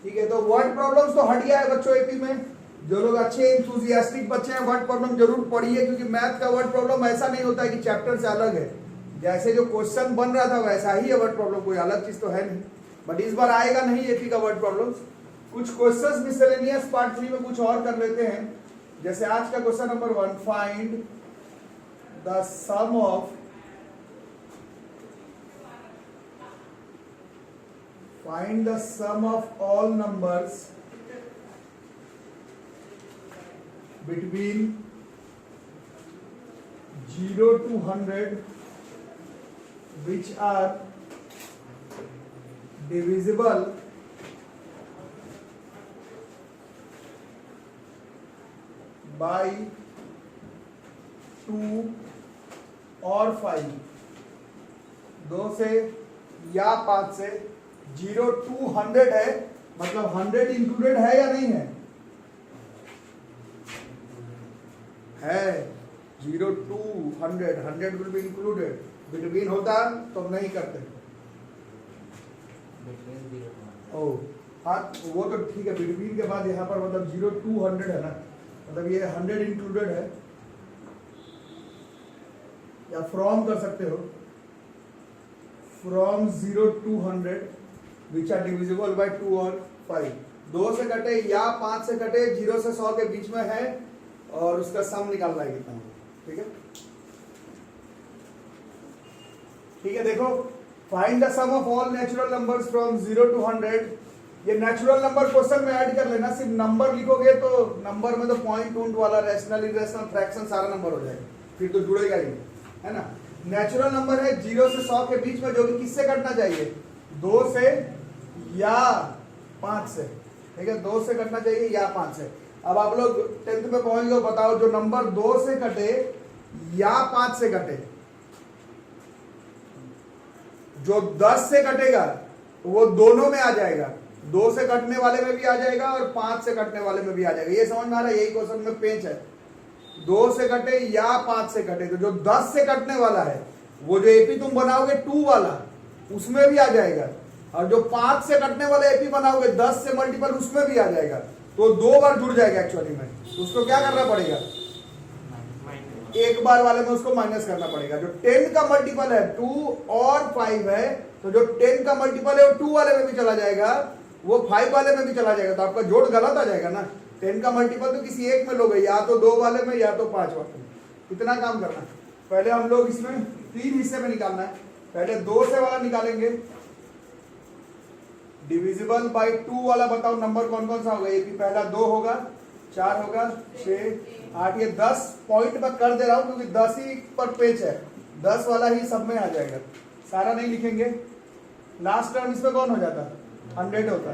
ठीक है, तो वर्ड प्रॉब्लम्स तो हट गया है बच्चों एपी में। जो लोग अच्छे इंथुजियास्टिक बच्चे हैं वर्ड प्रॉब्लम जरूर पढ़िए, क्योंकि मैथ का वर्ड प्रॉब्लम ऐसा नहीं होता है कि चैप्टर से अलग है। जैसे जो क्वेश्चन बन रहा था वैसा ही है वर्ड प्रॉब्लम, कोई अलग चीज तो है नहीं। बट इस बार आएगा नहीं एपी का वर्ड प्रॉब्लम्स। कुछ क्वेश्चंस मिसलेनियस पार्ट 3 में कुछ और कर लेते हैं। जैसे आज का question number 1, find the sum of all numbers between 0 to 100 which are divisible by 2 और 5। 2 से या 5 से। 0 to 100 है, मतलब 100 इंक्लूडेड है या नहीं है? है। 0 to 100, 100 will be included. Between होता तो हम नहीं करते। ओ हाँ, वो तो ठीक है। बिटवीन के बाद यहाँ पर मतलब 0 to 100 है ना, मतलब ये 100 इंक्लूडेड है, या फ्रॉम कर सकते हो। From 0 to 100 which are divisible by 2 और 5। 2 से कटे या 5 से कटे, 0 से 100 के बीच में है, और उसका सम निकालना है कितना। ठीक है, ठीक है। देखो, find the sum of all natural numbers from 0 to 100। ये नेचुरल नंबर क्वेश्चन में ऐड कर लेना। सिर्फ नंबर लिखोगे तो नंबर में तो पॉइंट उंट वाला, रैशनल, इरेशनल, फ्रैक्शन सारा नंबर हो जाएगा, फिर तो जुड़ेगा ही, है ना। नेचुरल नंबर है 0 से 100 के बीच में, जो कि किससे कटना चाहिए? 2 से या 5 से। ठीक है, 2 से कटना चाहिए या 5 से। अब आप लोग 10th में पहुंच गए, बताओ जो नंबर 2 से कटे या 5 से कटे। जो 10 से कटेगा वो दोनों में आ जाएगा। 2 से कटने वाले में भी आ जाएगा और 5 से कटने वाले में भी आ जाएगा। ये समझ में आ रहा है? यही क्वेश्चन में पेंच है। 2 से कटे या 5 से कटे, तो जो 10 से कटने वाला है वो जो एपी तुम बनाओगे 2 वाला, उसमें भी आ जाएगा। और जो 5 से कटने वाला एपी बनाओगे 10 से मल्टीपल, उसमें भी आ जाएगा। तो 2 बार जुड़ जाएगा एक्चुअली में। उसको क्या करना पड़ेगा? एक बार वाले में उसको माइनस करना पड़ेगा। जो 10 का मल्टीपल है 2 और 5 है, तो जो 10 का मल्टीपल है वो 2 वाले में भी चला जाएगा, वो 5 वाले में भी चला जाएगा। तो आपका जोड़ गलत आ जाएगा ना। 10 का मल्टीपल तो किसी एक में लोगे, या तो 2 वाले में या तो 5 वाले में। इतना काम करना है। पहले हम लोग इसमें 3 हिस्से में निकालना है। पहले 2 से वाला निकालेंगे। डिविजिबल बाय 2 वाला बताओ नंबर कौन कौन सा होगा? ये पहला 2 होगा, 4 होगा, 6, 8। ये 10 पॉइंट पर कर दे रहा हूं क्योंकि 10 ही पर पेज है। 10 वाला ही सब में आ जाएगा, सारा नहीं लिखेंगे। लास्ट टर्म इसमें कौन हो जाता है? 100 होता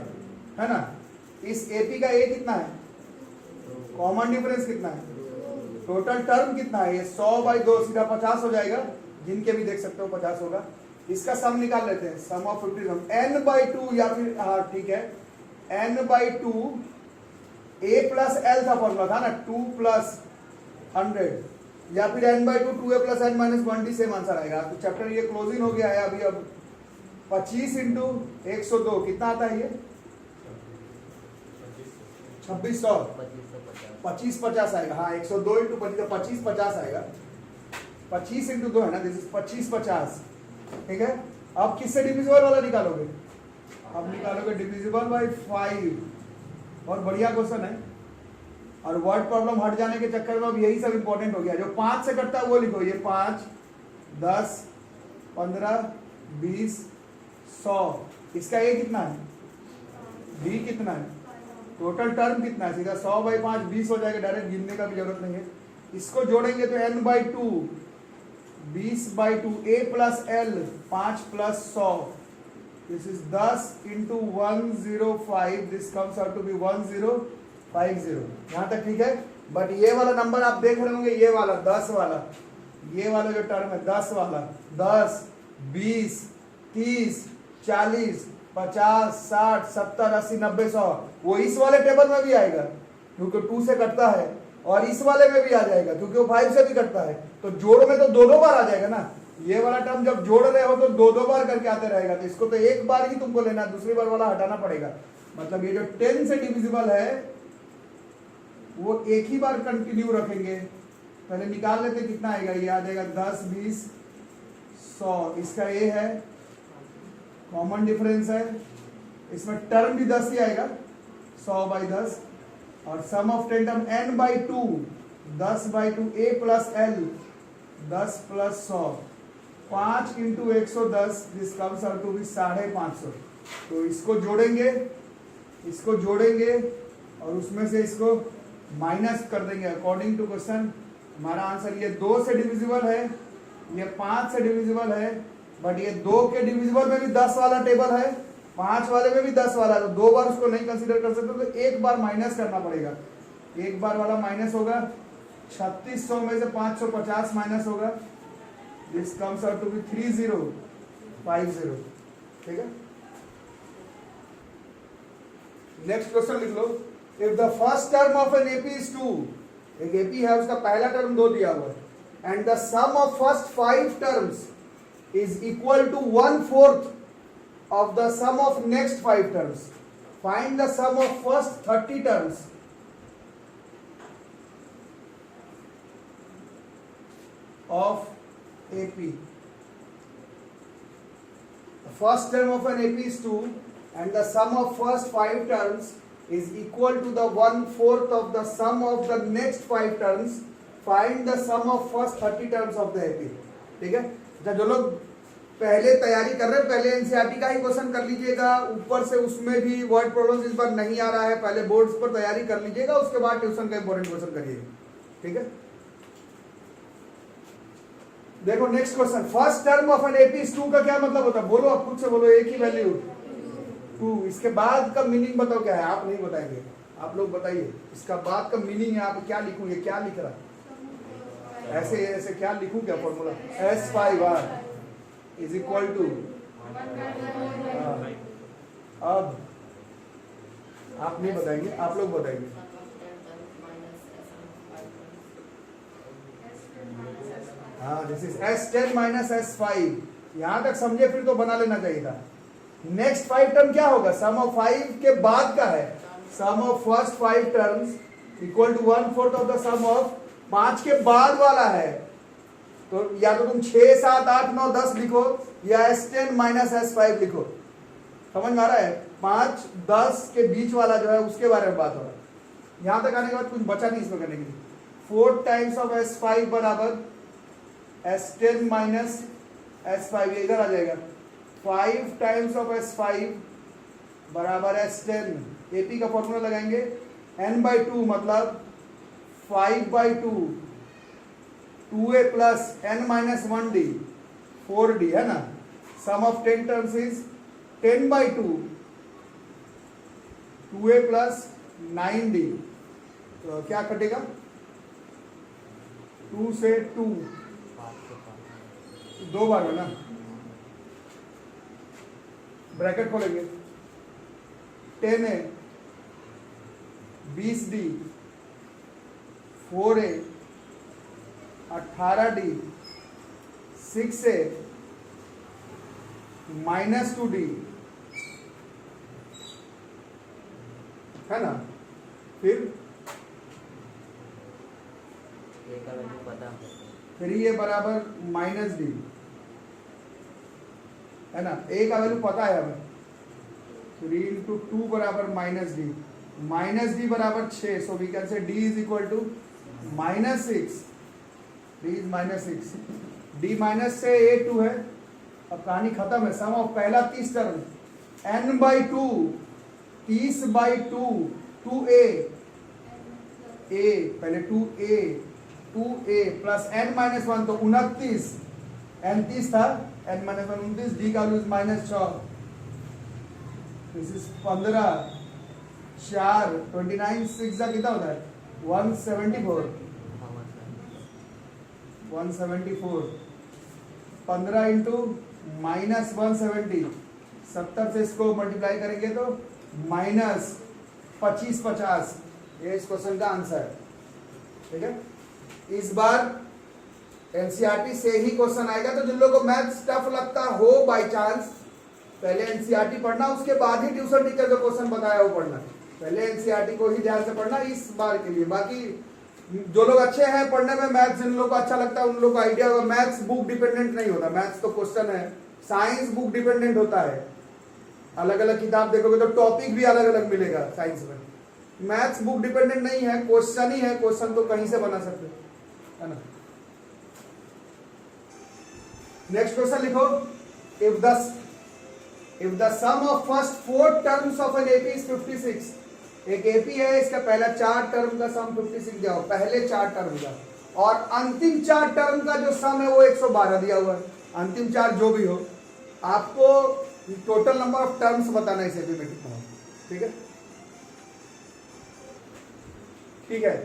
है ना। इस एपी का ए कितना है? कॉमन डिफरेंस कितना है? टोटल टर्म कितना है? ये 100 बाई 2 सीधा 50 हो जाएगा। जिनके भी देख सकते हो 50 होगा। इसका सम निकाल लेते हैं। सम ऑफ 50 n बाई 2, या फिर हाँ ठीक है, n by 2 a plus l था फॉर्मूला था ना, 2 प्लस 100, या फिर n by 2 2a plus n minus 20, same answer आएगा। तो चैप्टर ये क्लोजिंग हो गया है अभी। अब 25 इंटू 102 कितना आता है? ये 2600, 2550 आएगा। हाँ, 102 इंटू 25 50 आएगा। 25 इंटू 2 है ना, दिस इज 2550। ठीक है, अब किससे डिविजिबल वाला निकालोगे? अब निकालोगे डिविजिबल बाय 5। और बढ़िया क्वेश्चन है, और वर्ड प्रॉब्लम हट जाने के चक्कर में अब यही सब इंपॉर्टेंट हो गया। जो 5 से कटता है वो लिखो। ये 5, 10, 15, 20, 100। इसका ए कितना है? बी कितना है? टोटल टर्म कितना है? सीधा 100 बाई 5 20 हो जाएगा। डायरेक्ट गिनने का भी जरूरत नहीं है। इसको जोड़ेंगे तो n by 2 20 by 2, a plus l 5 plus 100, this is 10 into 105, this comes out to be 1050। यहाँ तक ठीक है। बट ये वाला नंबर आप देख रहे होंगे, ये वाला 10 वाला, ये वाला जो टर्म है 10 वाला, 10, 20, 30, 40, 50, 60, 70, 80, 90, 100, वो इस वाले टेबल में भी आएगा क्योंकि 2 से कटता है, और इस वाले में भी आ जाएगा क्योंकि वो 5 से भी कटता है। तो जोड़ में तो दोनों बार आ जाएगा ना। ये वाला टर्म जब जोड़ रहे हो तो दो दो बार करके आते रहेगा, तो इसको तो एक बार ही तुमको लेना, दूसरी बार वाला हटाना पड़ेगा। मतलब ये जो 10 से डिविजिबल है वो एक ही बार कंटिन्यू रखेंगे। पहले निकाल लेते कितना आएगा, ये आ जाएगा 10 20 100, इसका ये है कॉमन डिफरेंस है, इसमें टर्म भी 10 ही आएगा 100/10, और sum of 10 term n/2 10/2 a plus l 10 plus 100 5 × 110 this comes out to be 550। तो इसको जोड़ेंगे और उसमें से इसको माइनस कर देंगे अकॉर्डिंग टू क्वेश्चन। हमारा आंसर ये 2 से डिविजिबल है, ये 5 से डिविजिबल है, बट ये 2 के डिविजिबल में भी 10 वाला टेबल है, 5 वाले में भी 10 वाला, तो 2 बार उसको नहीं कंसीडर कर सकते, तो एक बार माइनस करना पड़ेगा। एक बार वाला माइनस होगा 3600 में से 550 माइनस होगा, this comes out to be 3050। ठीक है, नेक्स्ट क्वेश्चन लिख लो। If the first term of an AP is 2, एक एपी है उसका पहला टर्म 2 दिया हुआ है, and the sum of first 5 terms is equal to 1/4 of the sum of next 5 terms. Find the sum of first 30 terms of AP. The first term of an AP is 2 and the sum of first 5 terms is equal to the 1/4 of the sum of the next 5 terms. Find the sum of first 30 terms of the AP. ठीक है, जो लोग पहले तैयारी कर रहे हैं पहले एनसीईआरटी का ही क्वेश्चन कर लीजिएगा, ऊपर से उसमें भी वर्ड प्रॉब्लम्स इस बार नहीं आ रहा है, पहले बोर्ड्स पर तैयारी कर लीजिएगा, उसके बाद ट्यूशन का इंपॉर्टेंट क्वेश्चन करिएगा। ठीक है, देखो next question, first term of an AP is 2 का क्या मतलब होता है, बोलो, आप खुद से बोलो, एक ही वैल्यू 2, इसके बाद का मीनिंग बताओ क्या है, आप नहीं बताएंगे, आप लोग बताइए, इसका बाद का मीनिंग है, आप क्या लिखोगे, क्या लिख रहा है, ऐसे ऐसे क्या लिखूं, क्या formula, S5R is equal to, अब आप नहीं बताएंगे, आप लोग बताएंगे, हाँ this is S10 minus S5, यहां तक समझे, फिर तो बना लेना चाहिए था। नेक्स्ट 5 टर्म क्या होगा, सम ऑफ 5 के बाद का है, sum of first 5 terms equal to 1/4 of the sum of 5 के बाद वाला है, तो या तो तुम 6 7 8 9 10 लिखो या S10 माइनस S5 लिखो, समझ में आ रहा है, 5 10 के बीच वाला जो है उसके बारे में बात हो रहा है। यहां तक आने के बाद कुछ बचा नहीं इसमें करने के लिए, 4 टाइम्स ऑफ S5 बराबर S10 माइनस S5, ये इधर आ जाएगा, 5 टाइम्स ऑफ S5 बराबर S10, AP का फॉर्मूला लगाएंगे, n/2 मतलब 5/2 2a plus n minus 1d 4d है ना, sum of 10 terms is 10/2 2a plus 9d, तो क्या कटेगा, 2 से 2 2 बार है ना, ब्रैकेट खोलेंगे, 10a 20d 4a 18d 6a minus 2d है ना, फिर ये बराबर माइनस डी है ना, ए का वैल्यू पता है हमें, 3 × 2 बराबर माइनस डी बराबर 6, so we can say d is equal to -6, d is -6, d minus से ए 2 है, अब कहानी खत्म है। सम ऑफ पहला 30 टर्म n/2 30/2 2a a पहले 2a प्लस n माइनस 1 तो 29, n 30 था, n माइनस 1 29, डी का वैल्यू -4, दिस इज 15 4 29 6 का कितना होता है 174 15 इंटू -170 70 से इसको मल्टीप्लाई करेंगे तो -2550, ये इस क्वेश्चन का आंसर है। ठीक है, इस बार एनसीईआरटी से ही क्वेश्चन आएगा। तो जिन लोगों को मैथ्स टफ लगता हो बाय चांस, पहले एनसीईआरटी पढ़ना, उसके बाद ही ट्यूशन टीचर जो क्वेश्चन बताया वो पढ़ना। पहले एनसीईआरटी को ही ध्यान से पढ़ना इस बार के लिए। बाकी जो लोग अच्छे हैं पढ़ने में मैथ्स, जिन लोगों को अच्छा लगता है उन लोगों को आइडिया होगा। मैथ्स बुक डिपेंडेंट नहीं होता, मैथ्स तो क्वेश्चन है। साइंस बुक डिपेंडेंट होता है, अलग अलग किताब देखोगे तो टॉपिक भी अलग अलग मिलेगा साइंस में। मैथ्स बुक डिपेंडेंट नहीं है, क्वेश्चन ही है, क्वेश्चन तो कहीं से बना सकते है ना। नेक्स्ट क्वेश्चन लिखो, if the sum of first 4 terms of an AP is 56। एक एपी है, इसका पहला 4 टर्म का सम 56 दिया हो, पहले 4 टर्म का, और अंतिम 4 टर्म का जो सम है वो 112 दिया हुआ है। अंतिम 4 जो भी हो, आपको टोटल नंबर ऑफ टर्म्स बताना है इस एपी में कितना हो, ठीक है। ठीक है,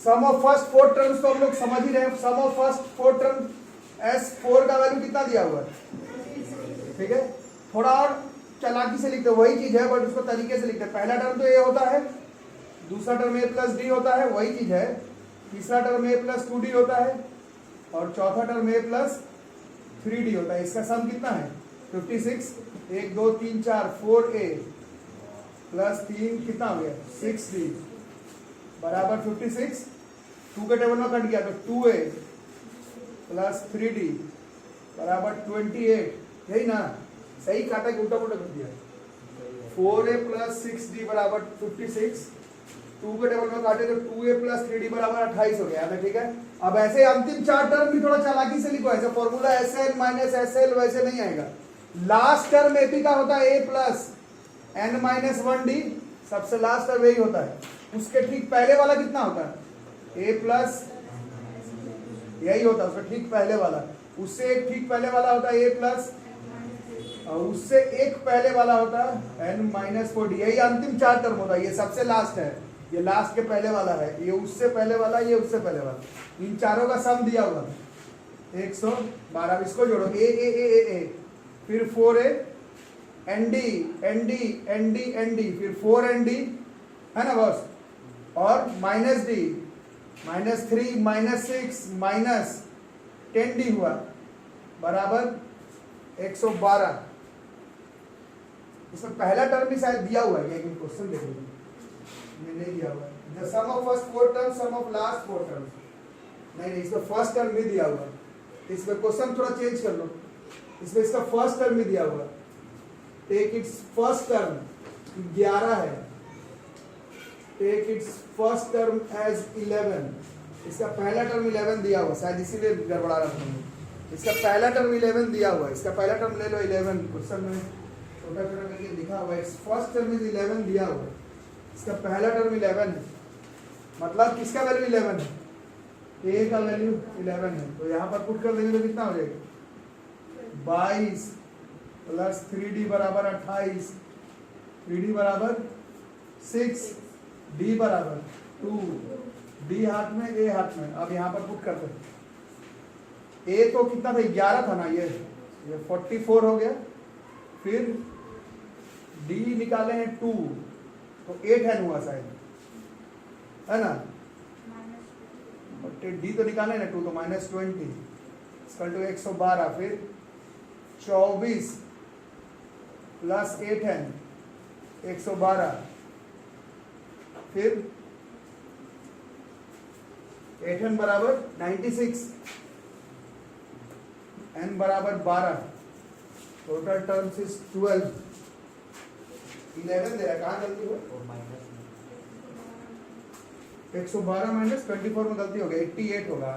सम ऑफ फर्स्ट 4 टर्म्स तो हम लोग समझ ही रहे हैं। सम ऑफ फर्स्ट 4 टर्म S4 का वैल्यू कितना दिया हुआ है, ठीक है। थोड़ा और चालाकी से लिखते, वही चीज है बट उसको तरीके से लिखते हैं। पहला टर्म तो ए होता है, दूसरा टर्म a प्लस डी होता है, वही चीज है। तीसरा टर्म a प्लस 2d होता है, और चौथा टर्म a प्लस 3d होता है। इसका सम कितना है 56। 1 2 3 4 4a प्लस 3 कितना हो गया 6d बराबर 56। 2 के टेबल में कट गया तो 2a प्लस 3d बराबर 28। यही ना, सही काटा कि उल्टा पुल्टा कर दिया। 4a प्लस 6d बराबर 56। 2 के टेबल में काटे तो 2a प्लस 3d बराबर 28 हो गया, ठीक है। अब ऐसे अंतिम 4 टर्म भी थोड़ा चालाकी से लिखो, ऐसा फॉर्मूला SN माइनस SL वैसे नहीं आएगा। लास्ट टर्म एपी का होता है a plus n minus 1d, सबसे लास्ट टर्म यही होता है। उसके ठीक पहले वाला कितना होता है a प्लस, यही होता है उसका ठीक पहले वाला। उससे एक ठीक पहले वाला होता है a प्लस, और उससे एक पहले वाला होता है n माइनस 4d। यही अंतिम 4 टर्म होता है। ये सबसे लास्ट है, ये लास्ट के पहले वाला है, ये उससे पहले वाला, ये उससे पहले वाला। इन चारों का सम दिया हुआ 112। इसको जोड़ो a फिर 4a nd nd nd nd फिर 4nd है ना बस, और minus d minus 3 minus 6 minus 10d हुआ बराबर 112। इसमें पहला टर्म भी शायद दिया हुआ है, लेकिन क्वेश्चन देखिए ये नहीं दिया हुआ है। The sum of first 4 terms, sum of last 4 terms, नहीं इसमें फर्स्ट टर्म भी दिया हुआ है। इसमें क्वेश्चन थोड़ा चेंज कर लो, इसमें इसका फर्स्ट टर्म भी दिया हुआ है। टेक इट्स फर्स्ट टर्म 11 है, take its first term as 11। इसका पहला टर्म 11 दिया हुआ, शायद इसीलिए गड़बड़ा रहा था। इसका पहला टर्म 11 दिया हुआ है, इसका पहला टर्म ले लो 11। क्वेश्चन में छोटा छोटा करके लिखा हुआ है, फर्स्ट टर्म इज 11 दिया हुआ है, इसका पहला टर्म 11 है। मतलब किसका वैल्यू 11 है, a का वैल्यू 11 है। तो यहाँ पर पुट कर देंगे तो कितना हो जाएगा 22 प्लस 3d बराबर 28, 3d बराबर 6, d बराबर 2, d हाथ में a हाथ में। अब यहाँ पर पुट करते हैं, a तो कितना था 11 था ना, ये 44 हो गया। फिर d निकाले हैं 2 तो 8 है हुआ शायद, है ना। d तो निकाले ना 2 तो माइनस 20 इसका टू 112। फिर 24 प्लस 8 है 112। फिर 8 n बराबर 96, n बराबर 12, टोटल टर्म्स इज 12। 11 दे रहा है, कहाँ गलती हुआ 112 माइनस 24 में गलती हो गई, 88 होगा,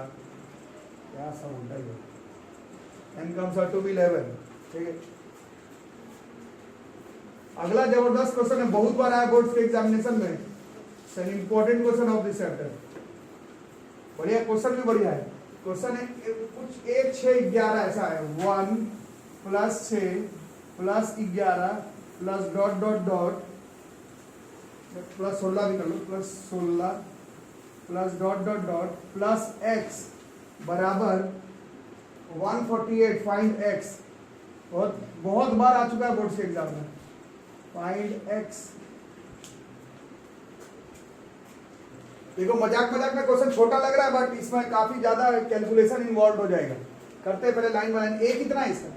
क्या सब उल्टा ही होगा। n comes out to be 11, ठीक है। अगला जबरदस्त क्वेश्चन है, बहुत बार आया बोर्ड के एग्जामिनेशन में, it's an important question of this chapter. बढ़िया क्वेश्चन भी बढ़िया है। क्वेश्चन है कुछ 1 6 11 ऐसा है, 1 plus 6 plus 11 plus dot dot dot plus 16 भी कर लो, plus 16 plus dot dot dot plus x बराबर 148। फाइंड x, बहुत बार आ चुका है बोर्ड के एग्जाम में। फाइंड x देखो मजाक मजाक में क्वेश्चन छोटा लग रहा है बट इसमें काफी ज्यादा कैलकुलेशन इन्वॉल्व हो जाएगा। करते हैं पहले लाइन बाय लाइन। ए कितना है इसका?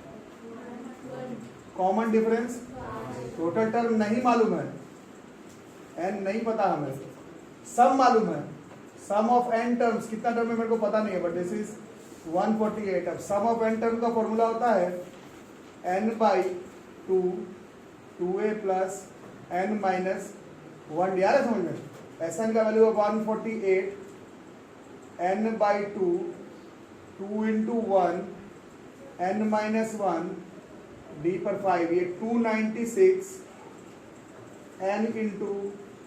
कॉमन डिफरेंस, टोटल टर्म नहीं मालूम है, एन नहीं पता हमें, सम मालूम है, सम ऑफ एन टर्म्स कितना टर्म है मेरे को पता नहीं है बट दिस इज 148। अब सम ऑफ एन टर्म का फॉर्मूला होता है n by 2 2a plus n minus 1 यार है समझ में। Sn का वैल्यू है 148 n by 2 2 into 1 n minus 1 d पर 5, ये 296 n into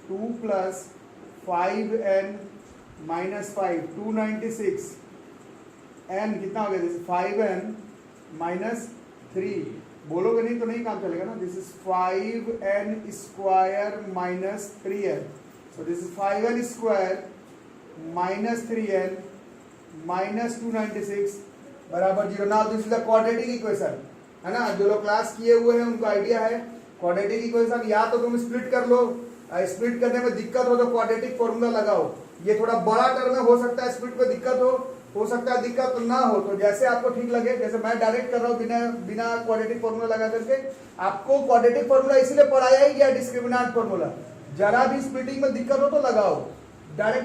2 plus 5n minus 5 296 n कितना हो गया? 5n minus 3। बोलोगे नहीं तो नहीं काम चलेगा ना। This is 5n square minus 3n, so this is 5n square minus 3n minus 296 बराबर 0। Now this is the quadratic equation, है ना। जो लोग क्लास किए हुए हैं उनको आइडिया है क्वाड्रेटिक इक्वेशन। या तो तुम स्प्लिट कर लो, स्प्लिट करने में दिक्कत हो तो क्वाड्रेटिक फॉर्मूला लगाओ। ये थोड़ा बड़ा टर्म है, हो सकता है स्प्लिट में दिक्कत हो सकता है दिक्कत ना हो, तो जैसे आपको ठीक लगे। जैसे मैं डायरेक्ट कर रहा हूँ बिना क्वाड्रेटिक फॉर्मूला लगा करके। आपको क्वाड्रेटिक फॉर्मूला इसीलिए पढ़ाया ही गया, डिस्क्रिमिनेंट फॉर्मूला। जरा भी स्प्लिटिंग में दिक्कत हो तो लगाओ।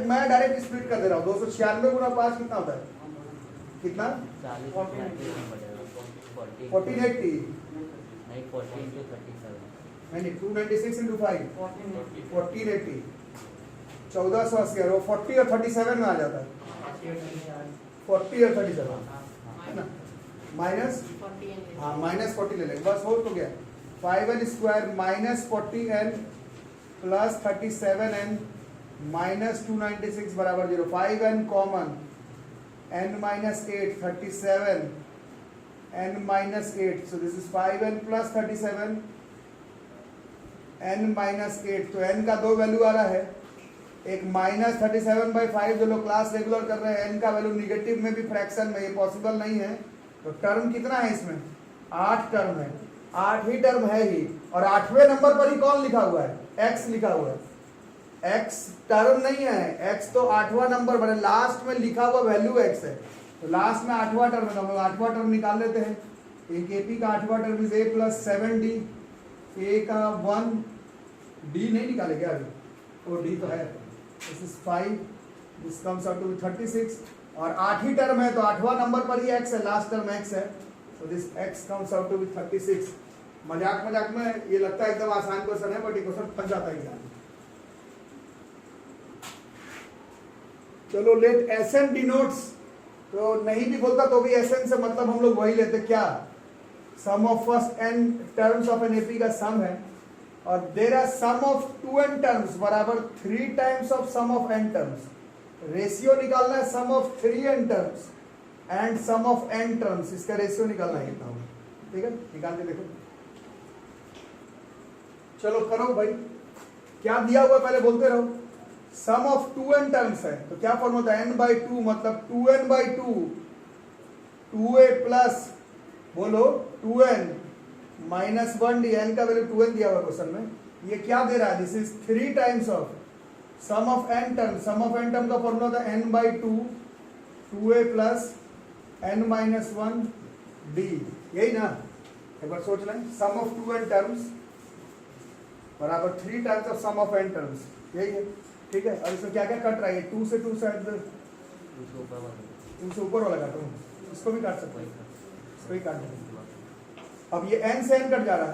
मैं डायरेक्ट स्प्लिट कर दे रहा हूँ। 296 गुना 5 कितना होता है? कितना? 1480 नहीं 296 इंटू 5 1480 1480 और वो 40 और 37 में आ जाता है। 40 और 37 है ना, माइनस हाँ माइनस 40 ले लेंगे बस, हो तो गया। 5n square minus 40n plus 37n minus 296 बराबर 0। 5n common, n minus 8 37 n minus 8, so this is 5n plus 37 n minus 8। तो n का दो वैल्यू आ रहा है, एक माइनस 37/5। जो लोग क्लास रेगुलर कर रहे हैं, n का वैल्यू निगेटिव में भी फ्रैक्शन में, ये पॉसिबल नहीं है। तो टर्म कितना है इसमें? 8 टर्म है, 8 ही टर्म है ही। और 8वें नंबर पर ही कौन लिखा हुआ है? x लिखा हुआ है। x टर्म नहीं है, x तो 8वां नंबर पर है, लास्ट में लिखा हुआ वैल्यू x है। तो लास्ट में 8वां टर्म है, तो हम लोग 8वां टर्म निकाल लेते हैं। एक AP का 8वां term is a plus 7d, a का 1d नहीं निकाले क्या अभी? वो d तो है। This is 5, this comes out to 36 और 8 ही टर्म है तो 8वां नंबर पर ही x है, लास्ट टर्म x है। So this x comes out to 36। मजाक मजाक में ये लगता है एकदम आसान क्वेश्चन है बट ये क्वेश्चन फंस जाता है एग्जाम। चलो लेट Sn डिनोट्स, तो नहीं भी बोलता तो भी Sn से मतलब हम लोग वही लेते क्या? Sum of first n terms of an AP का सम है और there are sum of 2n terms बराबर 3 times of sum of n terms. Ratio निकालना है sum of 3n terms and sum of n terms, इसका ratio निकालना है कितना होगा। ठीक है, निकाल के देखो। चलो करो भाई, क्या दिया हुआ पहले बोलते रहो। सम ऑफ 2n टर्म्स है तो क्या फॉर्मूला है? n/2 मतलब 2n/2 2a प्लस बोलो 2n माइनस 1d। n का वैल्यू 2n दिया हुआ क्वेश्चन में। ये क्या दे रहा है? This is 3 times of sum of n term. Sum of n term का फॉर्मूला था n/2 2a plus n minus 1d, यही ना। एक बार सोच लें, सम ऑफ 2n टर्म्स बराबर 3 times of sum of n terms, यही है। ठीक है, अब इसमें क्या क्या कट रहा है? 2 से 2 साइड 2 से ऊपर वाला काटो, इसको भी काट सकते हैं, इसको भी काट देंगे। अब ये n से n कट जा रहा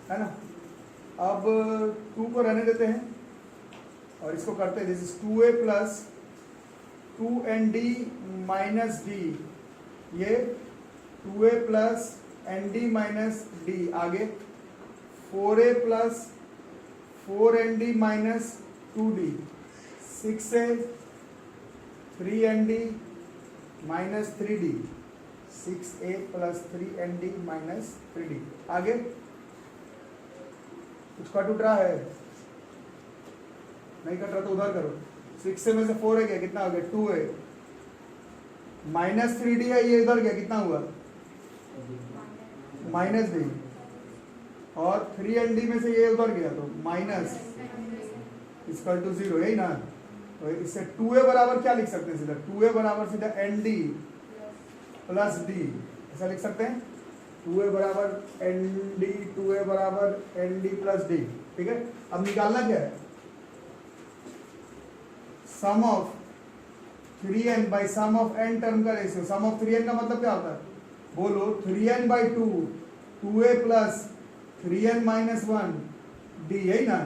है ना। अब 2 को रहने देते हैं और इसको करते हैं। This is 2a plus 2nd minus d, ये 2a plus nd minus d। आगे 4a plus 4nd minus 2d, 6a 3nd minus 3d, 6a plus 3nd minus 3d। आगे कुछ कट उठ रहा है? नहीं कट रहा तो उधर करो। 6a में से 4a गया, कितना हो गया? 2a माइनस 3d है, ये इधर गया, कितना हुआ? Minus d। और 3nd में से ये उधर गया तो माइनस इक्वल टू 0, यही ना। तो इससे 2a बराबर क्या लिख सकते हैं सीधा, 2a बराबर सीधा एन डी प्लस डी, ऐसा लिख सकते हैं। 2a बराबर एन डी, 2a बराबर एन डी प्लस डी, ठीक है। अब निकालना क्या है, sum of 3n by sum of n term का रेशियो। सम ऑफ 3n का मतलब क्या होता है, बोलो 3n by 2, 2a plus 3n minus 1 D, यही ना।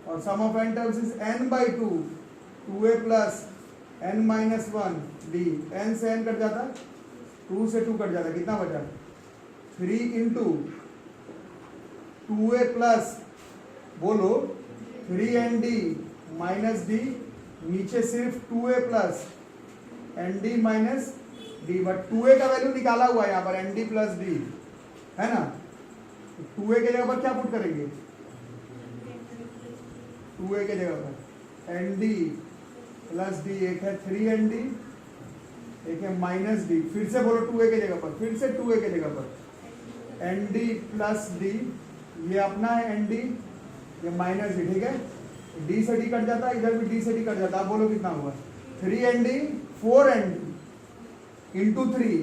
और sum of n terms is n by 2, 2a plus n minus 1 D. n से n कट जाता, 2 से 2 कट जाता, कितना बचा, 3 इंटू 2a प्लस बोलो 3n डी माइनस डी, नीचे सिर्फ 2a plus n d minus d, but 2a का वैल्यू निकाला हुआ है यहाँ पर, एन डी प्लस डी है ना। 2a के जगह पर क्या पुट करेंगे, 2a के जगह पर एन डी प्लस डी, एक है 3ND, एक है माइनस डी। फिर से बोलो 2a के जगह पर, फिर से 2a के जगह पर एन डी प्लस डी, ये अपना है एन डी, ये माइनस डी, ठीक है। डी से डी कट जाता है, इधर भी डी से डी कट जाता है। आप बोलो कितना हुआ, 3ND 4ND इंटू 3,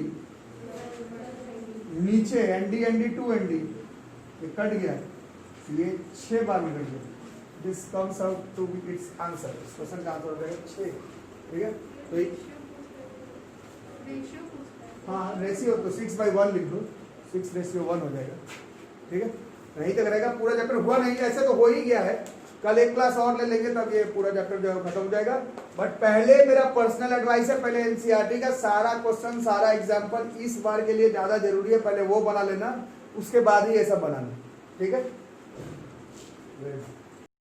नीचे ND ND 2ND, ये कट गया, ये 6 बार में कट गया। This comes out to be its answer, इस क्वेश्चन का आंसर हो जाएगा 6, ठीक है। तो हाँ रेशियो तो 6/1 लिख दो, 6:1 हो जाएगा, ठीक है। नहीं तक रहेगा, पूरा चैप्टर हुआ नहीं, ऐसे तो हो ही गया है। कल एक क्लास और ले लेंगे तब ये पूरा चैप्टर जो है खत्म हो जाएगा। बट पहले मेरा पर्सनल एडवाइस है, पहले एनसीईआरटी का सारा क्वेश्चन, सारा एग्जाम्पल इस बार के लिए ज्यादा जरूरी है, पहले वो बना लेना, उसके बाद ही ये सब बनाना, ठीक है।